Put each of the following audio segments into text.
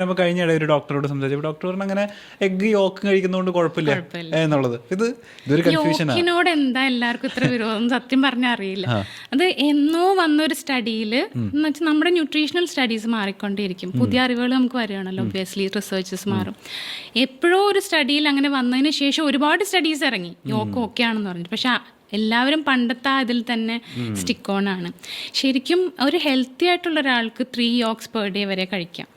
നമ്മൾ കഴിഞ്ഞിടെ ഒരു ഡോക്ടറോട് സംസാരിച്ചു. ഡോക്ടർ പറഞ്ഞ അങ്ങനെ എഗ് യോക്ക് കഴിക്കുന്നതുകൊണ്ട് കുഴപ്പമില്ല എന്നുള്ളത്. ഇതൊരു കൺഫ്യൂഷനാണ്. യോക്കിനോട് എന്താ എല്ലാവർക്കും ഇത്ര വിരോധം സത്യം പറഞ്ഞാൽ അറിയില്ല. അത് എന്നോ വന്നൊരു സ്റ്റഡിയിൽ എന്ന് വെച്ചാൽ നമ്മുടെ ന്യൂട്രീഷണൽ സ്റ്റഡീസ് മാറിക്കൊണ്ടേയിരിക്കും. പുതിയ അറിവുകൾ നമുക്ക് വരികയാണല്ലോ. ഒബ്വിയസ്ലി റിസർച്ചസ് മാറും. എപ്പോഴോ ഒരു സ്റ്റഡിയിൽ അങ്ങനെ വന്നതിന് ശേഷം ഒരുപാട് സ്റ്റഡീസ് ഇറങ്ങി യോക്ക് ഓക്കെ ആണെന്ന് പറഞ്ഞിട്ട്. പക്ഷെ എല്ലാവരും പണ്ടത്തെ ഇതിൽ തന്നെ സ്റ്റിക്ക് ഓൺ ആണ്. ശരിക്കും ഒരു ഹെൽത്തി ആയിട്ടുള്ള ഒരാൾക്ക് 3 യോക്സ് പെർ ഡേ വരെ കഴിക്കാം.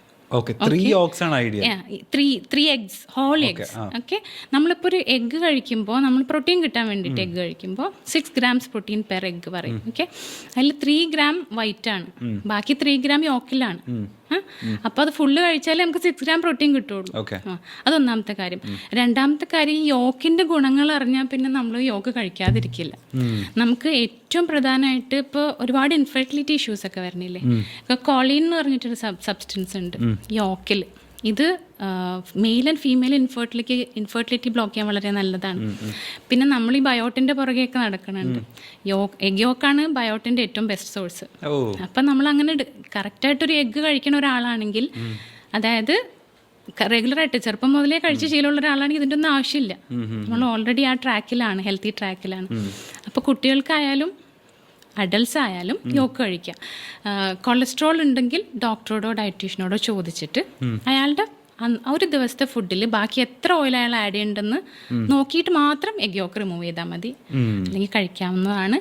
Three eggs, whole eggs. Okay, നമ്മളിപ്പോൾ ഒരു എഗ്ഗ് കഴിക്കുമ്പോൾ നമ്മൾ പ്രോട്ടീൻ കിട്ടാൻ വേണ്ടിയിട്ട് എഗ്ഗ് കഴിക്കുമ്പോൾ 6 grams പ്രോട്ടീൻ പെർ എഗ്ഗ് പറയും. ഓക്കെ, അതിൽ 3 gram വൈറ്റ് ആണ്, ബാക്കി 3 gram യോക്കിലാണ്. അപ്പോൾ അത് ഫുള്ള് കഴിച്ചാലേ നമുക്ക് 6 gram പ്രോട്ടീൻ കിട്ടുള്ളൂ. അതൊന്നാമത്തെ കാര്യം. രണ്ടാമത്തെ കാര്യം, ഈ യോക്കിന്റെ ഗുണങ്ങൾ അറിഞ്ഞാൽ പിന്നെ നമ്മൾ യോക്ക് കഴിക്കാതിരിക്കില്ല. നമുക്ക് ഏറ്റവും പ്രധാനമായിട്ട് ഇപ്പോൾ ഒരുപാട് ഇൻഫെർട്ടിലിറ്റി ഇഷ്യൂസ് ഒക്കെ വരണില്ലേ. കോളീൻ എന്ന് പറഞ്ഞിട്ടൊരു സബ്സ്റ്റൻസ് ഉണ്ട് യോക്കിൽ. ഇത് male and female infertility block ചെയ്യാൻ വളരെ നല്ലതാണ്. പിന്നെ നമ്മൾ ഈ ബയോട്ടിൻ്റെ പുറകെയൊക്കെ നടക്കുന്നുണ്ട്. എഗ് യോക്കാണ് ബയോട്ടിൻ്റെ ഏറ്റവും ബെസ്റ്റ് സോഴ്സ്. അപ്പം നമ്മൾ അങ്ങനെ കറക്റ്റായിട്ടൊരു എഗ്ഗ് കഴിക്കുന്ന ഒരാളാണെങ്കിൽ, അതായത് റെഗുലറായിട്ട് ചെറുപ്പം മുതലേ കഴിച്ച് ശീലമുള്ള ഒരാളാണെങ്കിൽ ഇതിൻ്റെ ഒന്നും ആവശ്യമില്ല. നമ്മൾ ഓൾറെഡി ആ ട്രാക്കിലാണ്, ഹെൽത്തി ട്രാക്കിലാണ്. അപ്പോൾ കുട്ടികൾക്കായാലും അഡൽട്സ് ആയാലും യോക്ക് കഴിക്കാം. കൊളസ്ട്രോൾ ഉണ്ടെങ്കിൽ ഡോക്ടറോടോ ഡയറ്റീഷ്യനോടോ ചോദിച്ചിട്ട് അയാളുടെ ഒരു ദിവസത്തെ ഫുഡിൽ ബാക്കി എത്ര ഓയിൽ അയാൾ ആഡ് ചെയ്യണ്ടെന്ന് നോക്കിയിട്ട് മാത്രം എഗ് യോക്ക് റിമൂവ് ചെയ്താൽ മതി. അല്ലെങ്കിൽ കഴിക്കാവുന്നതാണ്.